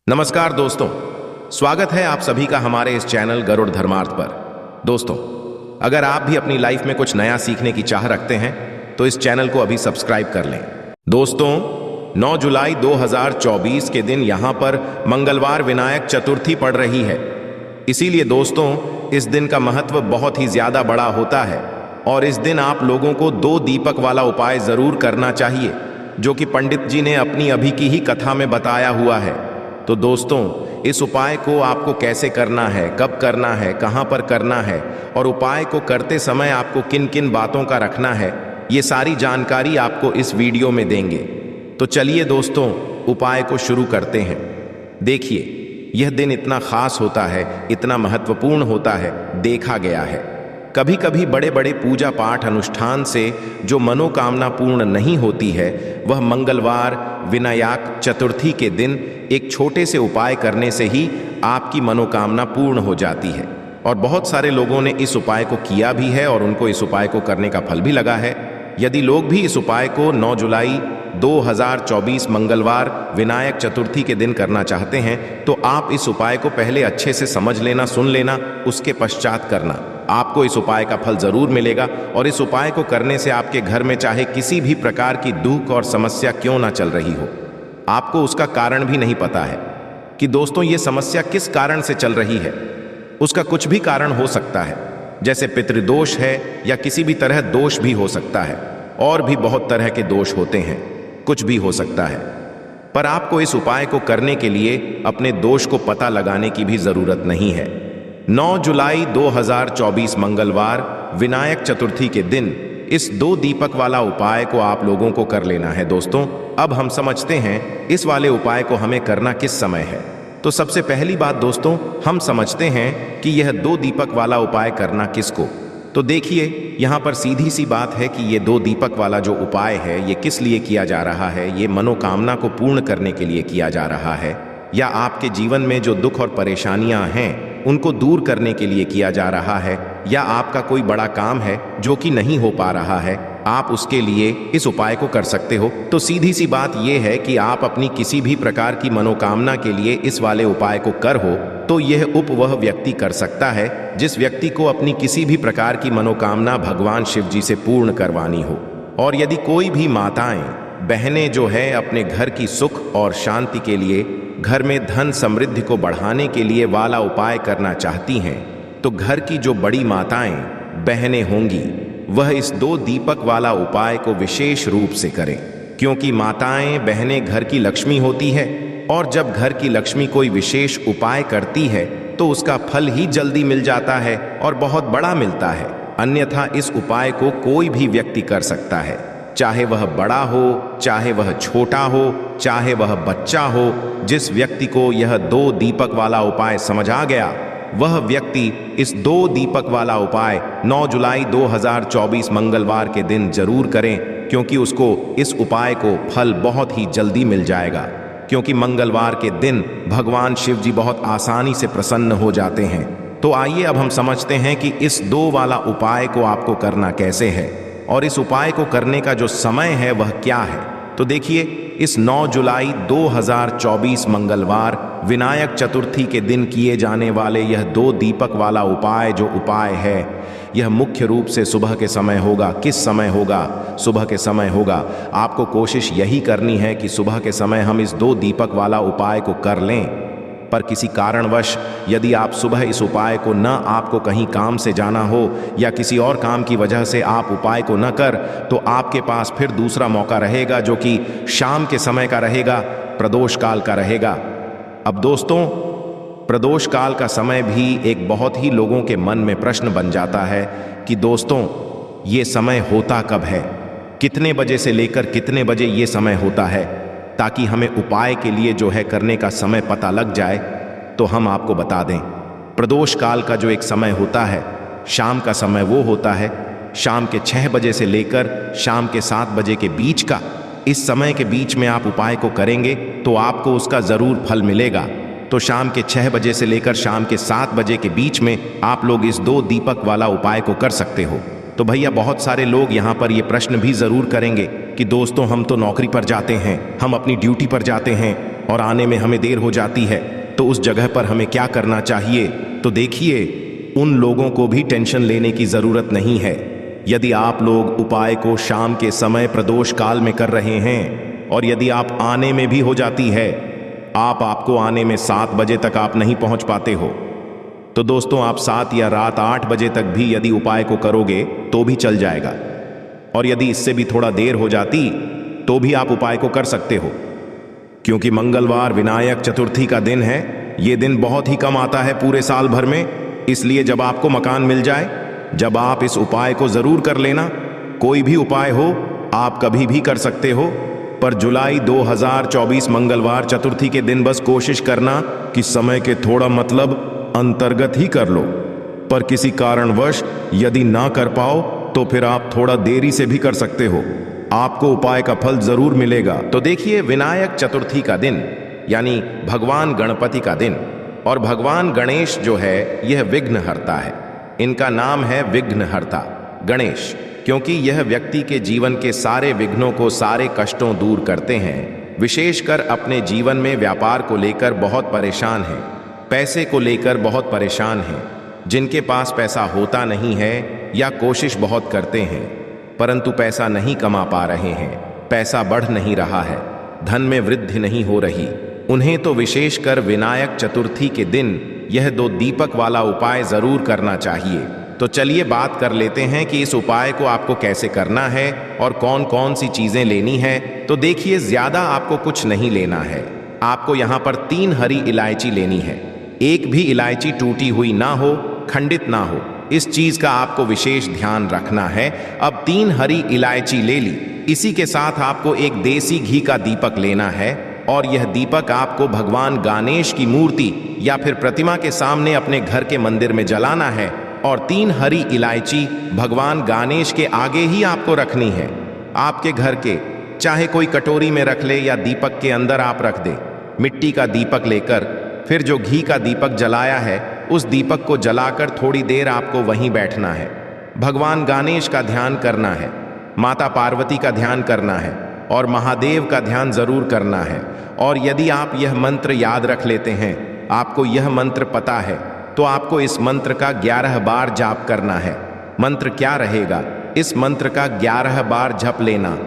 नमस्कार दोस्तों, स्वागत है आप सभी का हमारे इस चैनल गरुड़ धर्मार्थ पर। दोस्तों, अगर आप भी अपनी लाइफ में कुछ नया सीखने की चाह रखते हैं तो इस चैनल को अभी सब्सक्राइब कर लें। दोस्तों, 9 जुलाई 2024 के दिन यहाँ पर मंगलवार विनायक चतुर्थी पड़ रही है। इसीलिए दोस्तों, इस दिन का महत्व बहुत ही ज्यादा बड़ा होता है और इस दिन आप लोगों को 2 दीपक वाला उपाय जरूर करना चाहिए, जो कि पंडित जी ने अपनी अभी की ही कथा में बताया हुआ है। तो दोस्तों, इस उपाय को आपको कैसे करना है, कब करना है, कहाँ पर करना है और उपाय को करते समय आपको किन किन बातों का रखना है, ये सारी जानकारी आपको इस वीडियो में देंगे। तो चलिए दोस्तों, उपाय को शुरू करते हैं। देखिए, यह दिन इतना खास होता है, इतना महत्वपूर्ण होता है, देखा गया है कभी कभी बड़े बड़े पूजा पाठ अनुष्ठान से जो मनोकामना पूर्ण नहीं होती है, वह मंगलवार विनायक चतुर्थी के दिन एक छोटे से उपाय करने से ही आपकी मनोकामना पूर्ण हो जाती है। और बहुत सारे लोगों ने इस उपाय को किया भी है और उनको इस उपाय को करने का फल भी लगा है। यदि लोग भी इस उपाय को 9 जुलाई 2024 मंगलवार विनायक चतुर्थी के दिन करना चाहते हैं तो आप इस उपाय को पहले अच्छे से समझ लेना, सुन लेना, उसके पश्चात करना। आपको इस उपाय का फल जरूर मिलेगा और इस उपाय को करने से आपके घर में चाहे किसी भी प्रकार की दुख और समस्या क्यों ना चल रही हो, आपको उसका कारण भी नहीं पता है कि दोस्तों ये समस्या किस कारण से चल रही है। उसका कुछ भी कारण हो सकता है, जैसे पितृदोष है या किसी भी तरह दोष भी हो सकता है, और भी बहुत तरह के दोष होते हैं, कुछ भी हो सकता है। पर आपको इस उपाय को करने के लिए अपने दोष को पता लगाने की भी जरूरत नहीं है। 9 जुलाई 2024 मंगलवार विनायक चतुर्थी के दिन इस 2 दीपक वाला उपाय को आप लोगों को कर लेना है। दोस्तों, अब हम समझते हैं इस वाले उपाय को हमें करना किस समय है। तो सबसे पहली बात दोस्तों, हम समझते हैं कि यह 2 दीपक वाला उपाय करना किसको। तो देखिए, यहाँ पर सीधी सी बात है कि ये 2 दीपक वाला जो उपाय है, ये किस लिए किया जा रहा है। ये मनोकामना को पूर्ण करने के लिए किया जा रहा है, या आपके जीवन में जो दुख और परेशानियां हैं उनको दूर करने के लिए किया जा रहा है, या आपका कोई बड़ा काम है जो कि नहीं हो पा रहा है, आप उसके लिए इस उपाय को कर सकते हो। तो सीधी सी बात यह है कि आप अपनी किसी भी प्रकार की मनोकामना के लिए इस वाले उपाय को कर हो तो यह वह व्यक्ति कर सकता है जिस व्यक्ति को अपनी किसी भी प्रकार की मनोकामना भगवान शिव जी से पूर्ण करवानी हो। और यदि कोई भी माताएं बहनें जो है अपने घर की सुख और शांति के लिए, घर में धन समृद्धि को बढ़ाने के लिए वाला उपाय करना चाहती हैं, तो घर की जो बड़ी माताएं बहनें होंगी वह इस 2 दीपक वाला उपाय को विशेष रूप से करें, क्योंकि माताएं बहनें घर की लक्ष्मी होती है और जब घर की लक्ष्मी कोई विशेष उपाय करती है तो उसका फल ही जल्दी मिल जाता है और बहुत बड़ा मिलता है। अन्यथा इस उपाय को कोई भी व्यक्ति कर सकता है, चाहे वह बड़ा हो, चाहे वह छोटा हो, चाहे वह बच्चा हो। जिस व्यक्ति को यह 2 दीपक वाला उपाय समझ आ गया, वह व्यक्ति इस 2 दीपक वाला उपाय 9 जुलाई 2024 मंगलवार के दिन जरूर करें, क्योंकि उसको इस उपाय को फल बहुत ही जल्दी मिल जाएगा। क्योंकि मंगलवार के दिन भगवान शिव जी बहुत आसानी से प्रसन्न हो जाते हैं। तो आइए अब हम समझते हैं कि इस 2 वाला उपाय को आपको करना कैसे है और इस उपाय को करने का जो समय है वह क्या है। तो देखिए, इस 9 जुलाई 2024 मंगलवार विनायक चतुर्थी के दिन किए जाने वाले यह 2 दीपक वाला उपाय जो उपाय है, यह मुख्य रूप से सुबह के समय होगा। किस समय होगा? सुबह के समय होगा। आपको कोशिश यही करनी है कि सुबह के समय हम इस 2 दीपक वाला उपाय को कर लें। पर किसी कारणवश यदि आप सुबह इस उपाय को न, आपको कहीं काम से जाना हो या किसी और काम की वजह से आप उपाय को न कर, तो आपके पास फिर दूसरा मौका रहेगा जो कि शाम के समय का रहेगा, प्रदोष काल का रहेगा। अब दोस्तों, प्रदोष काल का समय भी एक बहुत ही लोगों के मन में प्रश्न बन जाता है कि दोस्तों ये समय होता कब है, कितने बजे से लेकर कितने बजे ये समय होता है, ताकि हमें उपाय के लिए जो है करने का समय पता लग जाए। तो हम आपको बता दें, प्रदोष काल का जो एक समय होता है, शाम का समय वो होता है शाम के 6 बजे से लेकर शाम के 7 बजे के बीच का। इस समय के बीच में आप उपाय को करेंगे तो आपको उसका ज़रूर फल मिलेगा। तो शाम के 6 बजे से लेकर शाम के 7 बजे के बीच में आप लोग इस 2 दीपक वाला उपाय को कर सकते हो। तो भैया, बहुत सारे लोग यहाँ पर ये प्रश्न भी ज़रूर करेंगे कि दोस्तों हम तो नौकरी पर जाते हैं, हम अपनी ड्यूटी पर जाते हैं और आने में हमें देर हो जाती है, तो उस जगह पर हमें क्या करना चाहिए? तो देखिए, उन लोगों को भी टेंशन लेने की जरूरत नहीं है। यदि आप लोग उपाय को शाम के समय प्रदोष काल में कर रहे हैं और यदि आप आने में भी हो जाती है, आपको आने में 7 बजे तक आप नहीं पहुंच पाते हो, तो दोस्तों आप 7 या रात 8 बजे तक भी यदि उपाय को करोगे तो भी चल जाएगा। और यदि इससे भी थोड़ा देर हो जाती तो भी आप उपाय को कर सकते हो, क्योंकि मंगलवार विनायक चतुर्थी का दिन है। ये दिन बहुत ही कम आता है पूरे साल भर में, इसलिए जब आपको मकान मिल जाए, जब आप इस उपाय को जरूर कर लेना। कोई भी उपाय हो आप कभी भी कर सकते हो, पर जुलाई 2024 मंगलवार चतुर्थी के दिन बस कोशिश करना कि समय के थोड़ा अंतर्गत ही कर लो। पर किसी कारणवश यदि ना कर पाओ तो फिर आप थोड़ा देरी से भी कर सकते हो, आपको उपाय का फल जरूर मिलेगा। तो देखिए, विनायक चतुर्थी का दिन यानी भगवान गणपति का दिन, और भगवान गणेश जो है यह विघ्नहर्ता है। इनका नाम है विघ्नहर्ता गणेश, क्योंकि यह व्यक्ति के जीवन के सारे विघ्नों को, सारे कष्टों दूर करते हैं। विशेषकर अपने जीवन में व्यापार को लेकर बहुत परेशान हैं, पैसे को लेकर बहुत परेशान हैं, जिनके पास पैसा होता नहीं है या कोशिश बहुत करते हैं परंतु पैसा नहीं कमा पा रहे हैं, पैसा बढ़ नहीं रहा है, धन में वृद्धि नहीं हो रही, उन्हें तो विशेषकर विनायक चतुर्थी के दिन यह 2 दीपक वाला उपाय जरूर करना चाहिए। तो चलिए बात कर लेते हैं कि इस उपाय को आपको कैसे करना है और कौन कौन सी चीजें लेनी है। तो देखिए, ज्यादा आपको कुछ नहीं लेना है। आपको यहाँ पर 3 हरी इलायची लेनी है। एक भी इलायची टूटी हुई ना हो, खंडित ना हो, इस चीज का आपको विशेष ध्यान रखना है। अब 3 हरी इलायची ले ली। इसी के साथ आपको एक देसी घी का दीपक लेना है और यह दीपक आपको भगवान गणेश की मूर्ति या फिर प्रतिमा के सामने अपने घर के मंदिर में जलाना है और 3 हरी इलायची भगवान गणेश के आगे ही आपको रखनी है। आपके घर के चाहे कोई कटोरी में रख ले या दीपक के अंदर आप रख दे। मिट्टी का दीपक लेकर फिर जो घी का दीपक जलाया है उस दीपक को जलाकर थोड़ी देर आपको वहीं बैठना है। भगवान गणेश का ध्यान करना है, माता पार्वती का ध्यान करना है और महादेव का ध्यान जरूर करना है। और यदि आप यह मंत्र याद रख लेते हैं, आपको यह मंत्र पता है, तो आपको इस मंत्र का 11 बार जाप करना है। मंत्र क्या रहेगा? इस मंत्र का 11 बार जप लेना।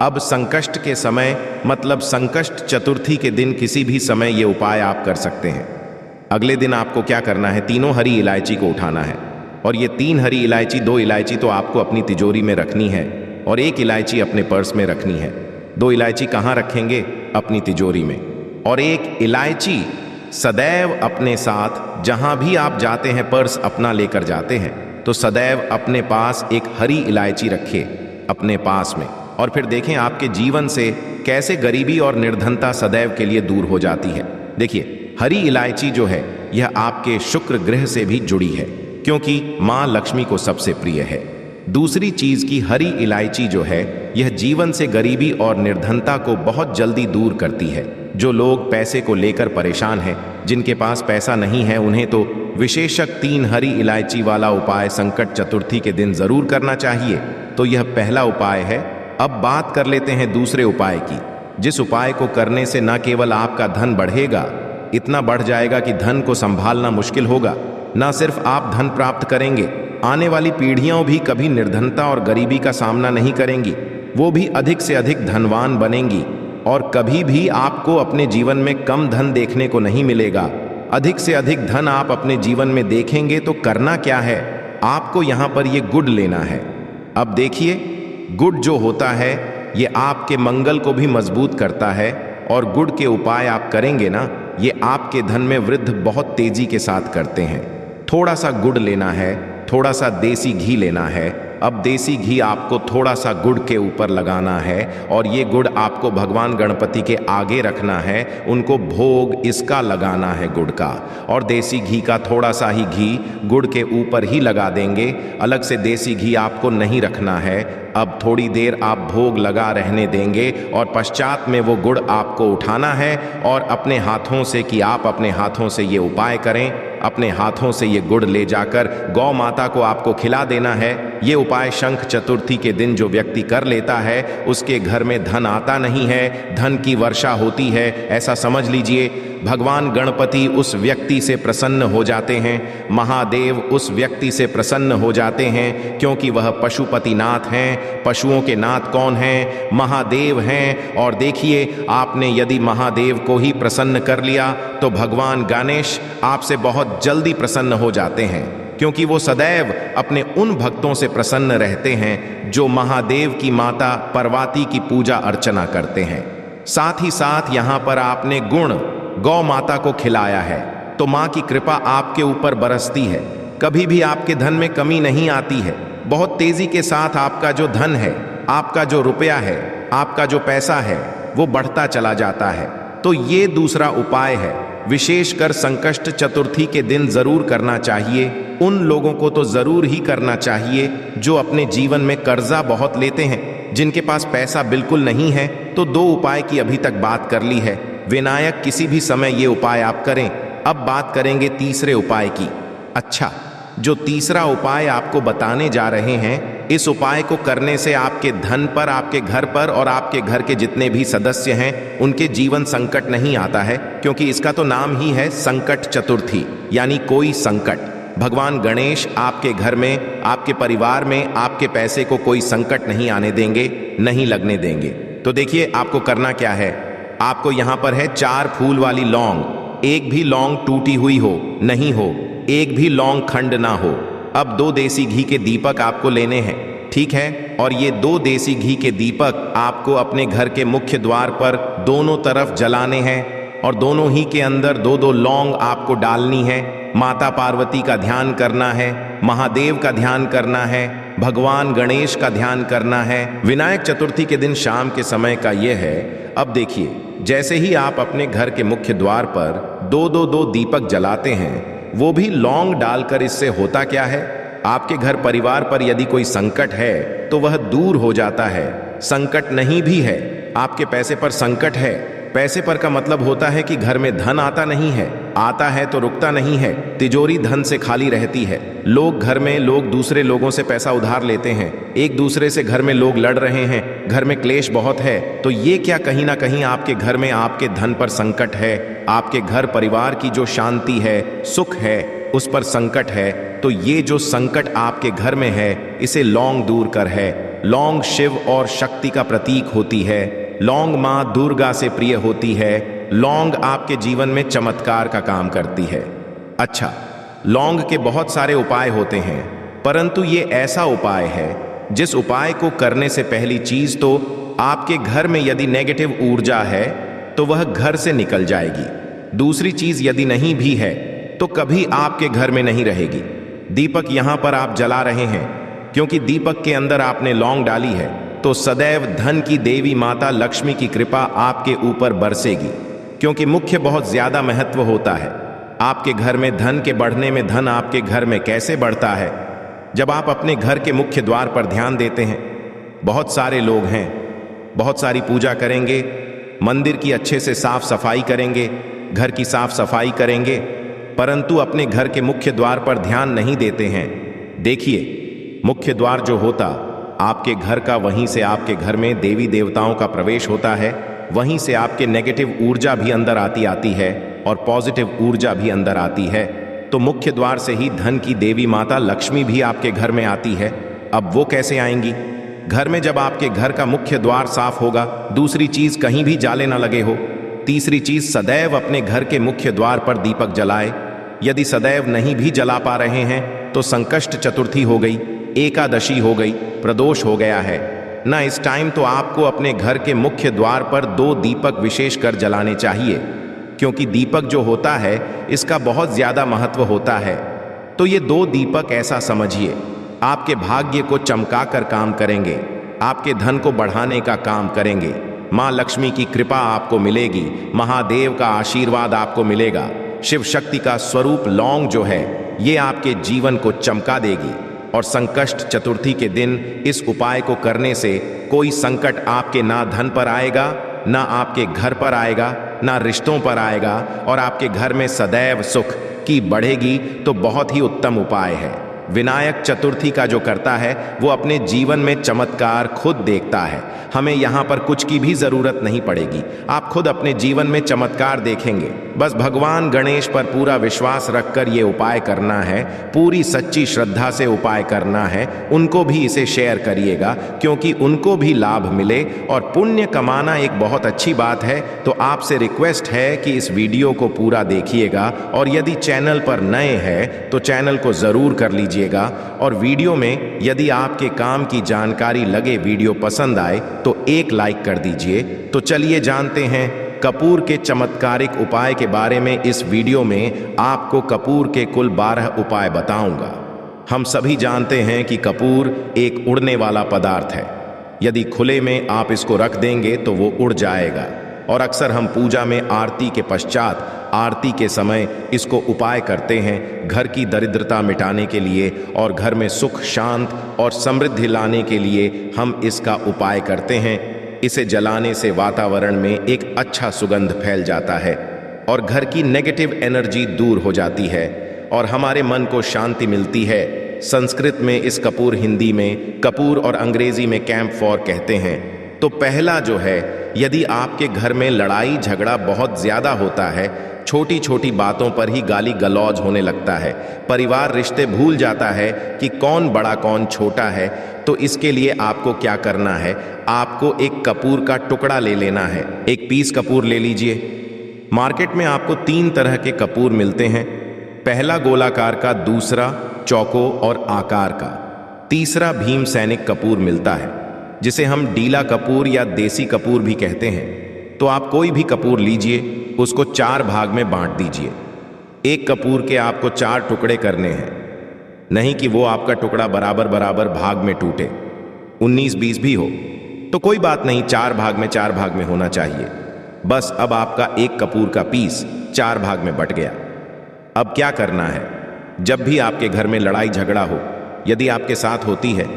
अब संकष्ट के समय मतलब संकष्ट चतुर्थी के दिन किसी भी समय ये उपाय आप कर सकते हैं। अगले दिन आपको क्या करना है? 3 हरी इलायची को उठाना है और ये 3 हरी इलायची, 2 इलायची तो आपको अपनी तिजोरी में रखनी है और 1 इलायची अपने पर्स में रखनी है। 2 इलायची कहाँ रखेंगे? अपनी तिजोरी में। और 1 इलायची सदैव अपने साथ, जहां भी आप जाते हैं, पर्स अपना लेकर जाते हैं, तो सदैव अपने पास एक हरी इलायची रखिए अपने पास में। और फिर देखें आपके जीवन से कैसे गरीबी और निर्धनता सदैव के लिए दूर हो जाती है। देखिए, हरी इलायची जो है यह आपके शुक्र ग्रह से भी जुड़ी है, क्योंकि माँ लक्ष्मी को सबसे प्रिय है। दूसरी चीज की हरी इलायची जो है यह जीवन से गरीबी और निर्धनता को बहुत जल्दी दूर करती है। जो लोग पैसे को लेकर परेशान हैं, जिनके पास पैसा नहीं है, उन्हें तो विशेषक 3 हरी इलायची वाला उपाय संकट चतुर्थी के दिन जरूर करना चाहिए। तो यह पहला उपाय है। अब बात कर लेते हैं दूसरे उपाय की, जिस उपाय को करने से न केवल आपका धन बढ़ेगा, इतना बढ़ जाएगा कि धन को संभालना मुश्किल होगा। न सिर्फ आप धन प्राप्त करेंगे, आने वाली पीढ़ियां भी कभी निर्धनता और गरीबी का सामना नहीं करेंगी, वो भी अधिक से अधिक धनवान बनेंगी और कभी भी आपको अपने जीवन में कम धन देखने को नहीं मिलेगा। अधिक से अधिक धन आप अपने जीवन में देखेंगे। तो करना क्या है? आपको यहाँ पर ये गुड़ लेना है। अब देखिए, गुड़ जो होता है ये आपके मंगल को भी मजबूत करता है और गुड़ के उपाय आप करेंगे ना, ये आपके धन में वृद्धि बहुत तेजी के साथ करते हैं। थोड़ा सा गुड़ लेना है, थोड़ा सा देसी घी लेना है। अब देसी घी आपको थोड़ा सा गुड़ के ऊपर लगाना है और ये गुड़ आपको भगवान गणपति के आगे रखना है, उनको भोग इसका लगाना है गुड़ का। और देसी घी का थोड़ा सा ही घी गुड़ के ऊपर ही लगा देंगे, अलग से देसी घी आपको नहीं रखना है। अब थोड़ी देर आप भोग लगा रहने देंगे और पश्चात में वो गुड़ आपको उठाना है और अपने हाथों से, कि आप अपने हाथों से ये उपाय करें अपने हाथों से ये गुड़ ले जाकर गौ माता को आपको खिला देना है। ये उपाय शंख चतुर्थी के दिन जो व्यक्ति कर लेता है उसके घर में धन आता नहीं है, धन की वर्षा होती है, ऐसा समझ लीजिए। भगवान गणपति उस व्यक्ति से प्रसन्न हो जाते हैं, महादेव उस व्यक्ति से प्रसन्न हो जाते हैं, क्योंकि वह पशुपति नाथ हैं। पशुओं के नाथ कौन हैं? महादेव हैं। और देखिए, आपने यदि महादेव को ही प्रसन्न कर लिया तो भगवान गणेश आपसे बहुत जल्दी प्रसन्न हो जाते हैं, क्योंकि वो सदैव अपने उन भक्तों से प्रसन्न रहते हैं जो महादेव की माता पार्वती की पूजा अर्चना करते हैं। साथ ही साथ यहाँ पर आपने गुण गौ माता को खिलाया है तो माँ की कृपा आपके ऊपर बरसती है, कभी भी आपके धन में कमी नहीं आती है। बहुत तेजी के साथ आपका जो धन है, आपका जो रुपया है, आपका जो पैसा है, वो बढ़ता चला जाता है। तो ये दूसरा उपाय है, विशेषकर संकष्ट चतुर्थी के दिन जरूर करना चाहिए। उन लोगों को तो जरूर ही करना चाहिए जो अपने जीवन में कर्जा बहुत लेते हैं, जिनके पास पैसा बिल्कुल नहीं है। तो दो उपाय की अभी तक बात कर ली है। विनायक किसी भी समय ये उपाय आप करें। अब बात करेंगे तीसरे उपाय की। अच्छा, जो तीसरा उपाय आपको बताने जा रहे हैं, इस उपाय को करने से आपके धन पर, आपके घर पर और आपके घर के जितने भी सदस्य हैं उनके जीवन संकट नहीं आता है, क्योंकि इसका तो नाम ही है संकट चतुर्थी, यानी कोई संकट। भगवान गणेश आपके घर में, आपके परिवार में, आपके पैसे को कोई संकट नहीं आने देंगे, नहीं लगने देंगे। तो देखिए, आपको करना क्या है। आपको यहाँ पर है 4 फूल वाली लौंग। एक भी लौंग टूटी हुई हो नहीं हो, एक भी लौंग खंड ना हो। अब 2 देसी घी के दीपक आपको लेने हैं, ठीक है। और ये 2 देसी घी के दीपक आपको अपने घर के मुख्य द्वार पर दोनों तरफ जलाने हैं, और दोनों ही के अंदर 2-2 लौंग आपको डालनी है। माता पार्वती का ध्यान करना है, महादेव का ध्यान करना है, भगवान गणेश का ध्यान करना है। विनायक चतुर्थी के दिन शाम के समय का यह है। अब देखिए, जैसे ही आप अपने घर के मुख्य द्वार पर 2-2 दीपक जलाते हैं, वो भी लौंग डालकर, इससे होता क्या है, आपके घर परिवार पर यदि कोई संकट है तो वह दूर हो जाता है। संकट नहीं भी है, आपके पैसे पर संकट है, पैसे पर का मतलब होता है कि घर में धन आता नहीं है, आता है तो रुकता नहीं है, तिजोरी धन से खाली रहती है। घर में लोग दूसरे लोगों से पैसा उधार लेते हैं, एक दूसरे से घर में लोग लड़ रहे हैं, घर में क्लेश बहुत है। तो ये क्या कहीं ना कहीं आपके घर में आपके धन पर संकट है, आपके घर परिवार की जो शांति है, सुख है, उस पर संकट है। तो ये जो संकट आपके घर में है, इसे लौंग दूर कर है। लौंग शिव और शक्ति का प्रतीक होती है। लौंग माँ दुर्गा से प्रिय होती है। लौंग आपके जीवन में चमत्कार का काम करती है। अच्छा, लौंग के बहुत सारे उपाय होते हैं, परंतु ये ऐसा उपाय है जिस उपाय को करने से पहली चीज तो आपके घर में यदि नेगेटिव ऊर्जा है तो वह घर से निकल जाएगी। दूसरी चीज यदि नहीं भी है तो कभी आपके घर में नहीं रहेगी। दीपक यहां पर आप जला रहे हैं, क्योंकि दीपक के अंदर आपने लौंग डाली है, तो सदैव धन की देवी माता लक्ष्मी की कृपा आपके ऊपर बरसेगी, क्योंकि मुख्य बहुत ज्यादा महत्व होता है। आपके घर में धन के बढ़ने में, धन आपके घर में कैसे बढ़ता है? जब आप अपने घर के मुख्य द्वार पर ध्यान देते हैं, बहुत सारे लोग हैं, बहुत सारी पूजा करेंगे, मंदिर की अच्छे से साफ सफाई करेंगे, घर की साफ सफाई करेंगे, परंतु अपने घर के मुख्य द्वार पर ध्यान नहीं देते हैं। देखिए, मुख्य द्वार जो होता आपके घर का, वहीं से आपके घर में देवी देवताओं का प्रवेश होता है, वहीं से आपके नेगेटिव ऊर्जा भी अंदर आती है और पॉजिटिव ऊर्जा भी अंदर आती है। तो मुख्य द्वार से ही धन की देवी माता लक्ष्मी भी आपके घर में आती है। अब वो कैसे आएंगी? घर में जब आपके घर का मुख्य द्वार साफ होगा, दूसरी चीज कहीं भी जाले ना लगे हो। तीसरी चीज, सदैव अपने घर के मुख्य द्वार पर दीपक जलाए। यदि सदैव नहीं भी जला पा रहे हैं तो संकष्ट चतुर्थी हो गई, एकादशी हो गई, प्रदोष हो गया है ना, इस टाइम तो आपको अपने घर के मुख्य द्वार पर 2 दीपक विशेष कर जलाने चाहिए, क्योंकि दीपक जो होता है इसका बहुत ज्यादा महत्व होता है। तो ये 2 दीपक ऐसा समझिए, आपके भाग्य को चमका कर काम करेंगे, आपके धन को बढ़ाने का काम करेंगे। माँ लक्ष्मी की कृपा आपको मिलेगी, महादेव का आशीर्वाद आपको मिलेगा। शिव शक्ति का स्वरूप लौंग जो है, ये आपके जीवन को चमका देगी। और संकष्ट चतुर्थी के दिन इस उपाय को करने से कोई संकट आपके ना धन पर आएगा, ना आपके घर पर आएगा, ना रिश्तों पर आएगा, और आपके घर में सदैव सुख की बढ़ेगी। तो बहुत ही उत्तम उपाय है। विनायक चतुर्थी का जो करता है वो अपने जीवन में चमत्कार खुद देखता है। हमें यहाँ पर कुछ की भी जरूरत नहीं पड़ेगी, आप खुद अपने जीवन में चमत्कार देखेंगे। बस भगवान गणेश पर पूरा विश्वास रखकर ये उपाय करना है, पूरी सच्ची श्रद्धा से उपाय करना है। उनको भी इसे शेयर करिएगा, क्योंकि उनको भी लाभ मिले और पुण्य कमाना एक बहुत अच्छी बात है। तो आपसे रिक्वेस्ट है कि इस वीडियो को पूरा देखिएगा, और यदि चैनल पर नए हैं तो चैनल को जरूर कर लीजिए। और वीडियो में यदि आपके काम की जानकारी लगे, वीडियो पसंद आए तो एक लाइक कर दीजिए। तो चलिए जानते हैं कपूर के चमत्कारिक उपाय के बारे में। इस वीडियो में आपको कपूर के कुल 12 उपाय बताऊंगा। हम सभी जानते हैं कि कपूर एक उड़ने वाला पदार्थ है। यदि खुले में आप इसको रख देंगे तो वो उड़ जाएगा, और अक्सर हम पूजा में आरती के पश्चात, आरती के समय इसको उपाय करते हैं घर की दरिद्रता मिटाने के लिए, और घर में सुख, शांत और समृद्धि लाने के लिए हम इसका उपाय करते हैं। इसे जलाने से वातावरण में एक अच्छा सुगंध फैल जाता है, और घर की नेगेटिव एनर्जी दूर हो जाती है, और हमारे मन को शांति मिलती है। संस्कृत में इस कपूर, हिंदी में कपूर और अंग्रेजी में कैम्फोर कहते हैं। तो पहला जो है, यदि आपके घर में लड़ाई झगड़ा बहुत ज्यादा होता है, छोटी छोटी बातों पर ही गाली गलौज होने लगता है, परिवार रिश्ते भूल जाता है कि कौन बड़ा कौन छोटा है, तो इसके लिए आपको क्या करना है, आपको एक कपूर का टुकड़ा ले लेना है। एक पीस कपूर ले लीजिए। मार्केट में आपको 3 तरह के कपूर मिलते हैं। पहला गोलाकार का, दूसरा चौको और आकार का, तीसरा भीम सैनिक कपूर मिलता है, जिसे हम डीला कपूर या देसी कपूर भी कहते हैं। तो आप कोई भी कपूर लीजिए, उसको 4 भाग में बांट दीजिए। एक कपूर के आपको 4 टुकड़े करने हैं, नहीं कि वो आपका टुकड़ा बराबर बराबर भाग में टूटे, 19-20 भी हो तो कोई बात नहीं, 4 भाग में 4 भाग में होना चाहिए। बस अब आपका एक कपूर का पीस 4 भाग में बट गया। अब क्या करना है, जब भी आपके घर में लड़ाई झगड़ा हो, यदि आपके साथ होती है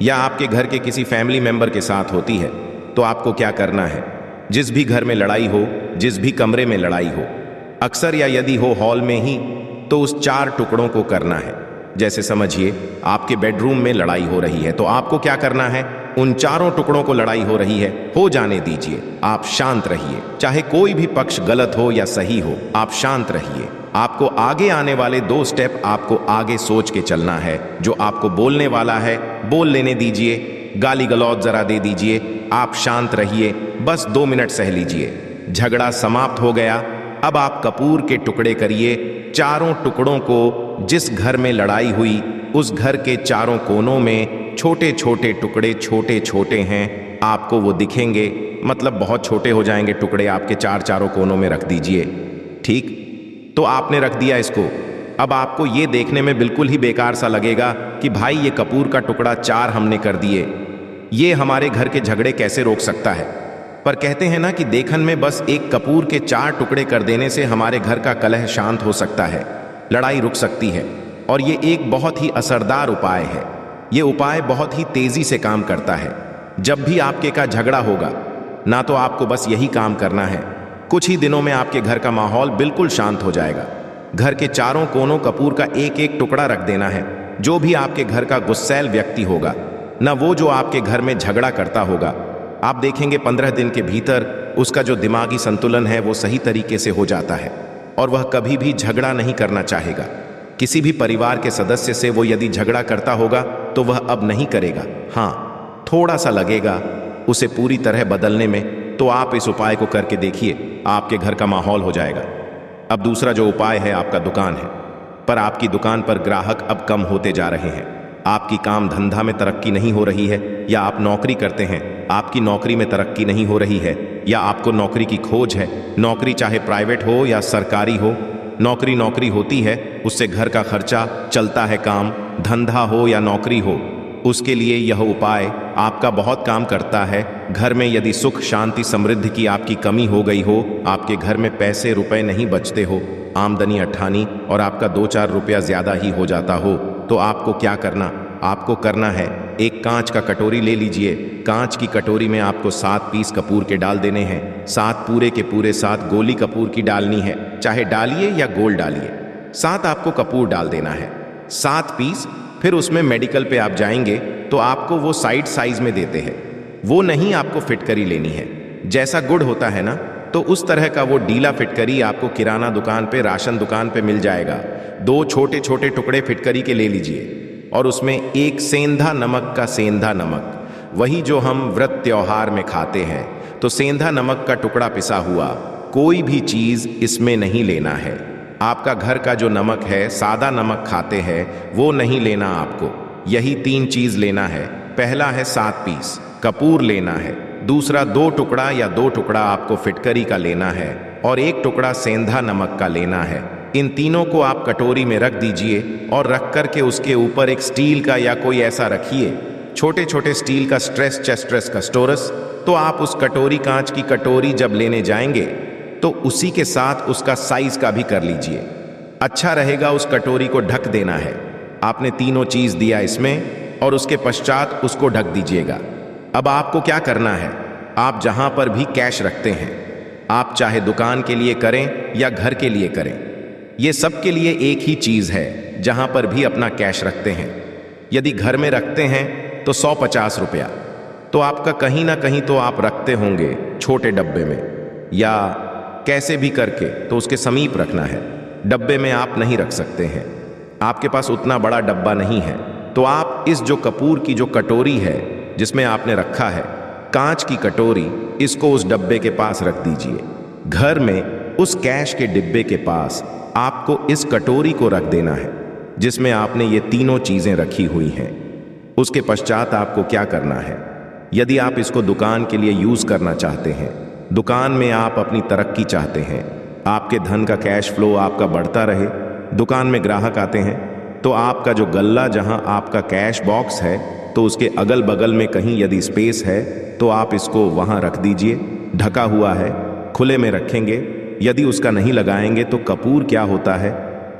या आपके घर के किसी फैमिली मेंबर के साथ होती है, तो आपको क्या करना है, जिस भी घर में लड़ाई हो, जिस भी कमरे में लड़ाई हो, अक्सर या यदि हो हॉल में ही, तो उस 4 टुकड़ों को करना है। जैसे समझिए आपके बेडरूम में लड़ाई हो रही है, तो आपको क्या करना है, उन 4 टुकड़ों को लड़ाई हो रही है, हो जाने दीजिए। आप शांत रहिए, चाहे कोई भी पक्ष गलत हो या सही हो, आप शांत रहिए। आपको आगे आने वाले 2 स्टेप आपको आगे सोच के चलना है। जो आपको बोलने वाला है बोल लेने दीजिए, गाली गलौज जरा दे दीजिए, आप शांत रहिए, बस 2 मिनट सह लीजिए। झगड़ा समाप्त हो गया। अब आप कपूर के टुकड़े करिए। 4 टुकड़ों को जिस घर में लड़ाई हुई, उस घर के 4 कोनों में छोटे छोटे टुकड़े, छोटे छोटे हैं, आपको वो दिखेंगे, मतलब बहुत छोटे हो जाएंगे टुकड़े, आपके 4 कोनों में रख दीजिए। ठीक, तो आपने रख दिया इसको। अब आपको ये देखने में बिल्कुल ही बेकार सा लगेगा कि भाई ये कपूर का टुकड़ा 4 हमने कर दिए, ये हमारे घर के झगड़े कैसे रोक सकता है। पर कहते हैं ना कि देखन में बस एक कपूर के 4 टुकड़े कर देने से हमारे घर का कलह शांत हो सकता है, लड़ाई रुक सकती है। और ये एक बहुत ही असरदार उपाय है। ये उपाय बहुत ही तेजी से काम करता है। जब भी आपके का झगड़ा होगा ना, तो आपको बस यही काम करना है, कुछ ही दिनों में आपके घर का माहौल बिल्कुल शांत हो जाएगा। घर के 4 कोनों कपूर का एक एक टुकड़ा रख देना है। जो भी आपके घर का गुस्सैल व्यक्ति होगा, ना वो जो आपके घर में झगड़ा करता होगा, आप देखेंगे 15 दिन के भीतर उसका जो दिमागी संतुलन है वो सही तरीके से हो जाता है, और वह कभी भी झगड़ा नहीं करना चाहेगा। किसी भी परिवार के सदस्य से वो यदि झगड़ा करता होगा तो वह अब नहीं करेगा। हाँ, थोड़ा सा लगेगा उसे पूरी तरह बदलने में, तो आप इस उपाय को करके देखिए, आपके घर का माहौल हो जाएगा। अब दूसरा जो उपाय है, आपका दुकान है, पर आपकी दुकान पर ग्राहक अब कम होते जा रहे हैं। आपकी काम धंधा में तरक्की नहीं हो रही है, या आप नौकरी करते हैं, आपकी नौकरी में तरक्की नहीं हो रही है, या आपको नौकरी की खोज है। नौकरी चाहे प्राइवेट हो या सरकारी हो, नौकरी होती है, उससे घर का खर्चा चलता है। काम धंधा हो या नौकरी हो, उसके लिए यह उपाय आपका बहुत काम करता है। घर में यदि सुख, शांति, समृद्धि की आपकी कमी हो गई हो, आपके घर में पैसे रुपए नहीं बचते हो, आमदनी अठानी और आपका 2-4 रुपया ज्यादा ही हो जाता हो, तो आपको क्या करना, आपको करना है, एक कांच का कटोरी ले लीजिए। कांच की कटोरी में आपको 7 पीस कपूर के डाल देने हैं। 7 पूरे के पूरे 7 गोली कपूर की डालनी है, चाहे डालिए या गोल डालिए। 7 आपको कपूर डाल देना है, 7 पीस। फिर उसमें मेडिकल पे आप जाएंगे तो आपको वो साइड साइज में देते हैं, वो नहीं आपको फिटकरी लेनी है। जैसा गुड़ होता है ना, तो उस तरह का वो डीला फिटकरी आपको किराना दुकान पे, राशन दुकान पे मिल जाएगा। 2 छोटे छोटे टुकड़े फिटकरी के ले लीजिए और उसमें एक सेंधा नमक का, सेंधा नमक वही जो हम व्रत त्योहार में खाते हैं, तो सेंधा नमक का टुकड़ा पिसा हुआ, कोई भी चीज इसमें नहीं लेना है। आपका घर का जो नमक है, सादा नमक खाते हैं, वो नहीं लेना आपको। यही 3 चीज लेना है। पहला है 7 पीस कपूर लेना है, दूसरा 2 टुकड़ा या 2 टुकड़ा आपको फिटकरी का लेना है, और 1 टुकड़ा सेंधा नमक का लेना है। इन तीनों को आप कटोरी में रख दीजिए और रख करके उसके ऊपर एक स्टील का या कोई ऐसा रखिए, छोटे छोटे स्टील का स्ट्रेस चेस्ट्रेस का स्टोरस। तो आप उस कटोरी, कांच की कटोरी जब लेने जाएंगे तो उसी के साथ उसका साइज का भी कर लीजिए। अच्छा रहेगा उस कटोरी को ढक देना है। आपने तीनों चीज दिया इसमें और उसके पश्चात उसको ढक दीजिएगा। अब आपको क्या करना है, आप जहां पर भी कैश रखते हैं, आप चाहे दुकान के लिए करें या घर के लिए करें, ये सब के लिए एक ही चीज है। जहां पर भी अपना कैश रखते हैं, यदि घर में रखते हैं तो 150 रुपया, तो आपका कहीं ना कहीं तो आप रखते होंगे छोटे डब्बे में या कैसे भी करके, तो उसके समीप रखना है। डब्बे में आप नहीं रख सकते हैं, आपके पास उतना बड़ा डब्बा नहीं है, तो आप इस जो कपूर की जो कटोरी है जिसमें आपने रखा है, कांच की कटोरी, इसको उस डब्बे के पास रख दीजिए। घर में उस कैश के डिब्बे के पास आपको इस कटोरी को रख देना है जिसमें आपने ये तीनों चीजें रखी हुई हैं। उसके पश्चात आपको क्या करना है, यदि आप इसको दुकान के लिए यूज करना चाहते हैं, दुकान में आप अपनी तरक्की चाहते हैं, आपके धन का कैश फ्लो आपका बढ़ता रहे, दुकान में ग्राहक आते हैं, तो आपका जो गल्ला, जहां आपका कैश बॉक्स है, तो उसके अगल बगल में कहीं यदि स्पेस है तो आप इसको वहां रख दीजिए। ढका हुआ है, खुले में रखेंगे। यदि उसका नहीं लगाएंगे तो कपूर क्या होता है,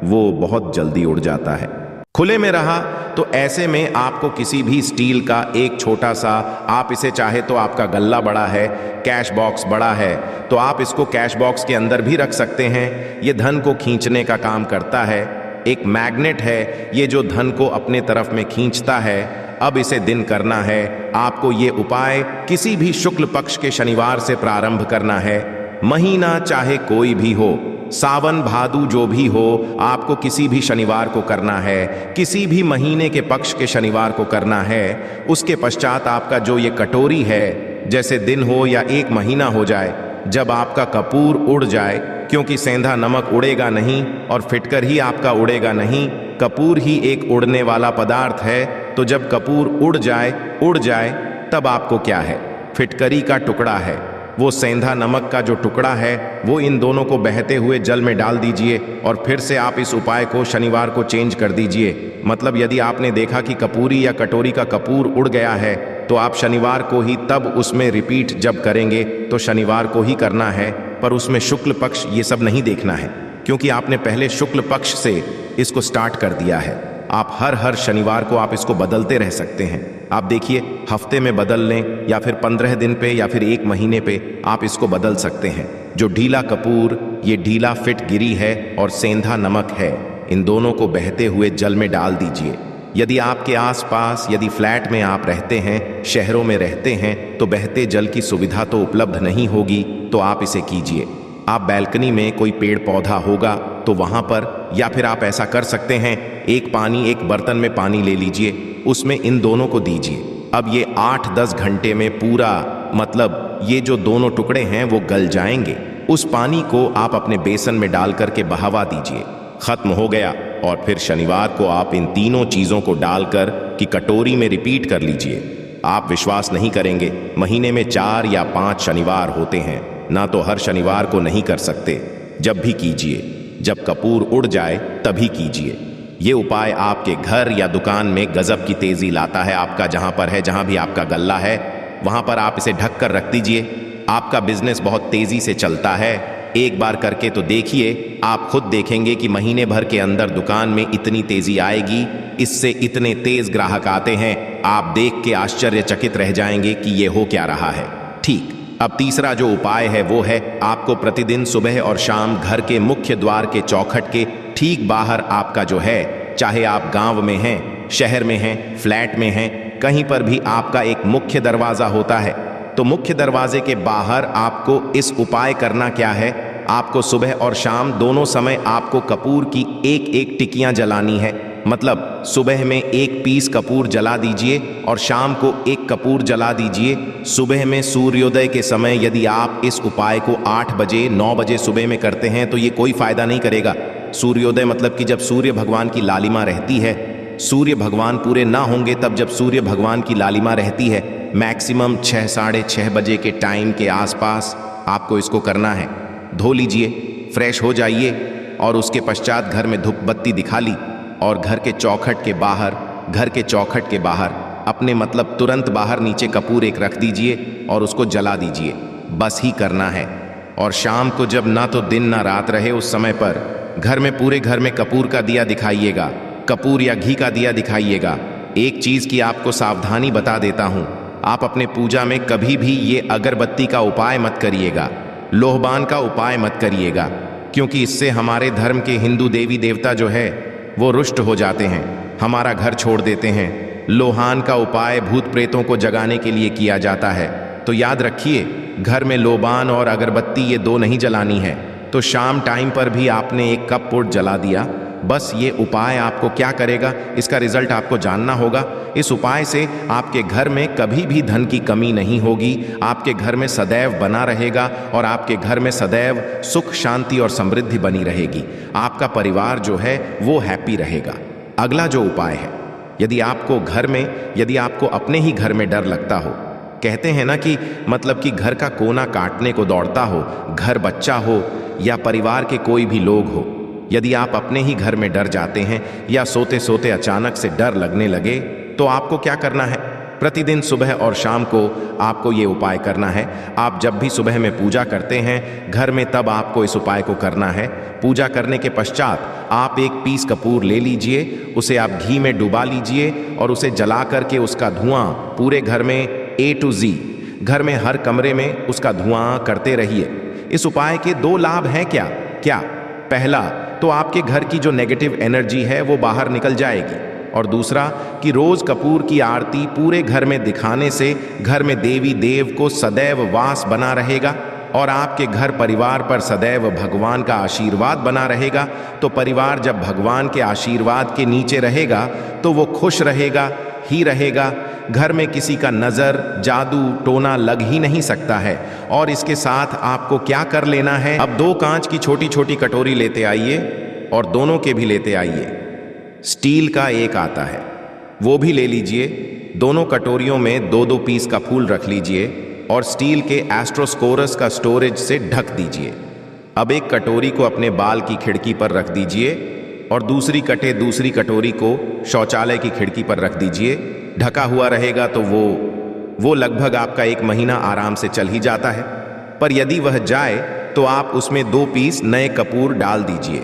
वो बहुत जल्दी उड़ जाता है। खुले में रहा तो ऐसे में आपको किसी भी स्टील का एक छोटा सा, आप इसे चाहे तो आपका गल्ला बड़ा है, कैश बॉक्स बड़ा है, तो आप इसको कैश बॉक्स के अंदर भी रख सकते हैं। ये धन को खींचने का काम करता है, एक मैग्नेट है ये जो धन को अपने तरफ में खींचता है। अब इसे दिन करना है, आपको ये उपाय किसी भी शुक्ल पक्ष के शनिवार से प्रारंभ करना है। महीना चाहे कोई भी हो, सावन भादु जो भी हो, आपको किसी भी शनिवार को करना है, किसी भी महीने के पक्ष के शनिवार को करना है। उसके पश्चात आपका जो ये कटोरी है, जैसे दिन हो या 1 महीना हो जाए, जब आपका कपूर उड़ जाए, क्योंकि सेंधा नमक उड़ेगा नहीं और फिटकर ही आपका उड़ेगा नहीं, कपूर ही एक उड़ने वाला पदार्थ है। तो जब कपूर उड़ जाए तब आपको क्या है, फिटकरी का टुकड़ा है, वो सेंधा नमक का जो टुकड़ा है, वो इन दोनों को बहते हुए जल में डाल दीजिए और फिर से आप इस उपाय को शनिवार को चेंज कर दीजिए। मतलब यदि आपने देखा कि कपूरी या कटोरी का कपूर उड़ गया है, तो आप शनिवार को ही तब उसमें रिपीट जब करेंगे तो शनिवार को ही करना है, पर उसमें शुक्ल पक्ष ये सब नहीं देखना है, क्योंकि आपने पहले शुक्ल पक्ष से इसको स्टार्ट कर दिया है। आप हर शनिवार को आप इसको बदलते रह सकते हैं। आप देखिए, हफ्ते में बदल लें या फिर 15 दिन पे या फिर 1 महीने पे आप इसको बदल सकते हैं। जो ढीला कपूर, ये ढीला फिटगिरी है और सेंधा नमक है, इन दोनों को बहते हुए जल में डाल दीजिए। यदि आपके आसपास, यदि फ्लैट में आप रहते हैं, शहरों में रहते हैं, तो बहते जल की सुविधा तो उपलब्ध नहीं होगी, तो आप इसे कीजिए। आप बैल्कनी में कोई पेड़ पौधा होगा तो वहां पर, या फिर आप ऐसा कर सकते हैं, एक बर्तन में पानी ले लीजिए, उसमें इन दोनों को दीजिए। अब ये 8-10 घंटे में पूरा, मतलब ये जो दोनों टुकड़े हैं वो गल जाएंगे। उस पानी को आप अपने बेसन में डाल करके बहावा दीजिए। खत्म हो गया। और फिर शनिवार को आप इन तीनों चीजों को डालकर की कटोरी में रिपीट कर लीजिए। आप विश्वास नहीं करेंगे, महीने में 4 या 5 शनिवार होते हैं, ना तो हर शनिवार को नहीं कर सकते। जब भी कीजिए, जब कपूर उड़ जाए तभी कीजिए। ये उपाय आपके घर या दुकान में गजब की तेजी लाता है। आपका जहां पर है, जहां भी आपका गल्ला है, वहां पर आप इसे ढक कर रख दीजिए। आपका बिजनेस बहुत तेजी से चलता है। एक बार करके तो देखिए, आप खुद देखेंगे कि महीने भर के अंदर दुकान में इतनी तेजी आएगी, इससे इतने तेज ग्राहक आते हैं, आप देख के आश्चर्यचकित रह जाएंगे कि ये हो क्या रहा है। ठीक, अब तीसरा जो उपाय है वो है आपको प्रतिदिन सुबह और शाम घर के मुख्य द्वार के चौखट के ठीक बाहर आपका जो है, चाहे आप गांव में हैं, शहर में हैं, फ्लैट में हैं, कहीं पर भी आपका एक मुख्य दरवाजा होता है, तो मुख्य दरवाजे के बाहर आपको इस उपाय करना क्या है, आपको सुबह और शाम दोनों समय आपको कपूर की एक एक टिकियां जलानी है। मतलब सुबह में एक पीस कपूर जला दीजिए और शाम को एक कपूर जला दीजिए। सुबह में सूर्योदय के समय यदि आप इस उपाय को 8 बजे 9 बजे सुबह में करते हैं तो ये कोई फायदा नहीं करेगा। सूर्योदय मतलब कि जब सूर्य भगवान की लालिमा रहती है, सूर्य भगवान पूरे ना होंगे तब जब सूर्य भगवान की लालिमा रहती है, मैक्सिमम 6 साढ़े 6 बजे के टाइम के आसपास आपको इसको करना है। धो लीजिए, फ्रेश हो जाइए और उसके पश्चात घर में धूप बत्ती दिखा ली और घर के चौखट के बाहर अपने मतलब तुरंत बाहर नीचे कपूर एक रख दीजिए और उसको जला दीजिए। बस ही करना है। और शाम को जब ना तो दिन ना रात रहे उस समय पर घर में पूरे घर में कपूर का दिया दिखाइएगा, कपूर या घी का दिया दिखाइएगा। एक चीज़ की आपको सावधानी बता देता हूँ, आप अपने पूजा में कभी भी ये अगरबत्ती का उपाय मत करिएगा, लोहबान का उपाय मत करिएगा, क्योंकि इससे हमारे धर्म के हिंदू देवी देवता जो है वो रुष्ट हो जाते हैं, हमारा घर छोड़ देते हैं। लोहान का उपाय भूत प्रेतों को जगाने के लिए किया जाता है। तो याद रखिए, घर में लोबान और अगरबत्ती ये दो नहीं जलानी है। तो शाम टाइम पर भी आपने एक कप पुट जला दिया। बस ये उपाय आपको क्या करेगा, इसका रिजल्ट आपको जानना होगा। इस उपाय से आपके घर में कभी भी धन की कमी नहीं होगी, आपके घर में सदैव बना रहेगा और आपके घर में सदैव सुख शांति और समृद्धि बनी रहेगी। आपका परिवार जो है वो हैप्पी रहेगा। अगला जो उपाय है, यदि आपको अपने ही घर में डर लगता हो, कहते हैं ना कि मतलब कि घर का कोना काटने को दौड़ता हो, घर बच्चा हो या परिवार के कोई भी लोग हो, यदि आप अपने ही घर में डर जाते हैं या सोते सोते अचानक से डर लगने लगे, तो आपको क्या करना है, प्रतिदिन सुबह और शाम को आपको ये उपाय करना है। आप जब भी सुबह में पूजा करते हैं घर में, तब आपको इस उपाय को करना है। पूजा करने के पश्चात आप एक पीस कपूर ले लीजिए, उसे आप घी में डुबा लीजिए और उसे जला करके उसका धुआं पूरे घर में A to Z, घर में हर कमरे में उसका धुआं करते रहिए। इस उपाय के 2 लाभ हैं क्या? पहला तो आपके घर की जो नेगेटिव एनर्जी है वो बाहर निकल जाएगी, और दूसरा कि रोज कपूर की आरती पूरे घर में दिखाने से घर में देवी देव को सदैव वास बना रहेगा और आपके घर परिवार पर सदैव भगवान का आशीर्वाद बना रहेगा। तो परिवार जब भगवान के आशीर्वाद के नीचे रहेगा तो वो खुश रहेगा ही रहेगा। घर में किसी का नज़र जादू टोना लग ही नहीं सकता है। और इसके साथ आपको क्या कर लेना है, अब 2 कांच की छोटी छोटी कटोरी लेते आइए और दोनों के भी लेते आइए। स्टील का एक आता है वो भी ले लीजिए। दोनों कटोरियों में 2-2 पीस का फूल रख लीजिए और स्टील के एस्ट्रोस्कोरस का स्टोरेज से ढक दीजिए। अब एक कटोरी को अपने बाल की खिड़की पर रख दीजिए और दूसरी कटोरी को शौचालय की खिड़की पर रख दीजिए। ढका हुआ रहेगा तो वो लगभग आपका 1 महीना आराम से चल ही जाता है। पर यदि वह जाए तो आप उसमें 2 पीस नए कपूर डाल दीजिए।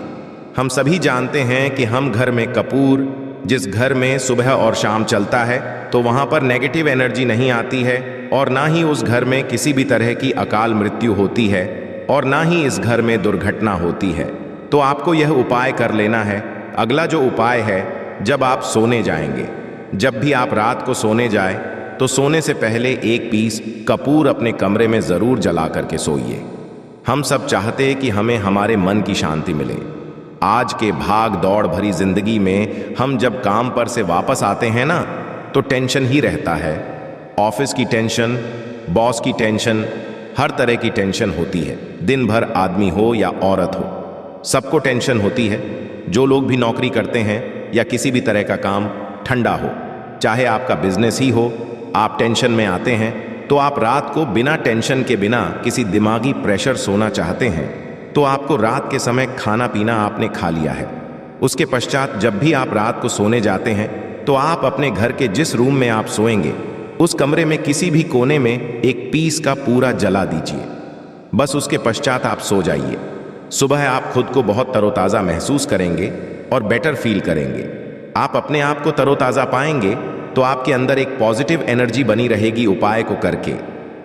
हम सभी जानते हैं कि हम घर में कपूर, जिस घर में सुबह और शाम चलता है तो वहाँ पर नेगेटिव एनर्जी नहीं आती है और ना ही उस घर में किसी भी तरह की अकाल मृत्यु होती है और ना ही इस घर में दुर्घटना होती है। तो आपको यह उपाय कर लेना है। अगला जो उपाय है, जब आप सोने जाएंगे, जब भी आप रात को सोने जाए तो सोने से पहले 1 पीस कपूर अपने कमरे में ज़रूर जला करके सोइए। हम सब चाहते हैं कि हमें हमारे मन की शांति मिले। आज के भाग दौड़ भरी जिंदगी में हम जब काम पर से वापस आते हैं ना तो टेंशन ही रहता है। ऑफिस की टेंशन, बॉस की टेंशन, हर तरह की टेंशन होती है। दिन भर आदमी हो या औरत हो, सबको टेंशन होती है। जो लोग भी नौकरी करते हैं या किसी भी तरह का काम ठंडा हो, चाहे आपका बिजनेस ही हो, आप टेंशन में आते हैं तो आप रात को बिना टेंशन के, बिना किसी दिमागी प्रेशर सोना चाहते हैं तो आपको रात के समय खाना पीना आपने खा लिया है। उसके पश्चात जब भी आप रात को सोने जाते हैं तो आप अपने घर के जिस रूम में आप सोएंगे उस कमरे में किसी भी कोने में 1 पीस का पूरा जला दीजिए। बस उसके पश्चात आप सो जाइए। सुबह आप खुद को बहुत तरोताज़ा महसूस करेंगे और बेटर फील करेंगे। आप अपने आप को तरोताज़ा पाएंगे तो आपके अंदर एक पॉजिटिव एनर्जी बनी रहेगी उपाय को करके।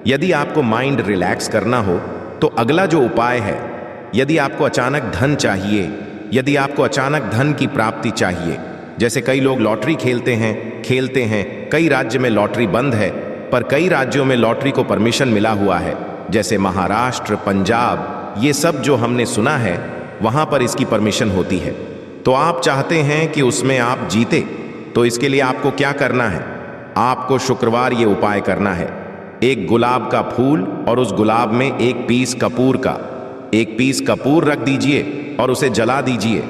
यदि आपको माइंड रिलैक्स करना हो तो अगला जो उपाय है, यदि आपको अचानक धन चाहिए, यदि आपको अचानक धन की प्राप्ति चाहिए, जैसे कई लोग लॉटरी खेलते हैं, कई राज्य में लॉटरी बंद है पर कई राज्यों में लॉटरी को परमिशन मिला हुआ है, जैसे महाराष्ट्र, पंजाब, ये सब जो हमने सुना है वहां पर इसकी परमिशन होती है। तो आप चाहते हैं कि उसमें आप जीते, तो इसके लिए आपको क्या करना है? आपको शुक्रवार ये उपाय करना है। एक गुलाब का फूल और उस गुलाब में एक पीस कपूर रख दीजिए और उसे जला दीजिए।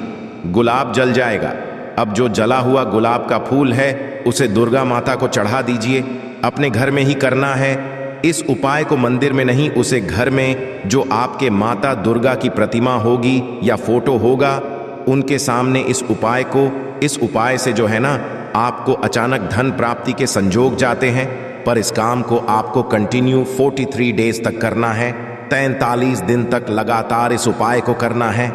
गुलाब जल जाएगा। अब जो जला हुआ गुलाब का फूल है उसे दुर्गा माता को चढ़ा दीजिए। अपने घर में ही करना है। इस उपाय को मंदिर में नहीं, उसे घर में जो आपके माता दुर्गा की प्रतिमा होगी या फोटो होगा उनके सामने इस उपाय से जो है ना, आपको अचानक धन प्राप्ति के संजोग जाते हैं। पर इस काम को आपको कंटिन्यू 43 डेज तक करना है। 43 दिन तक लगातार इस उपाय को करना है।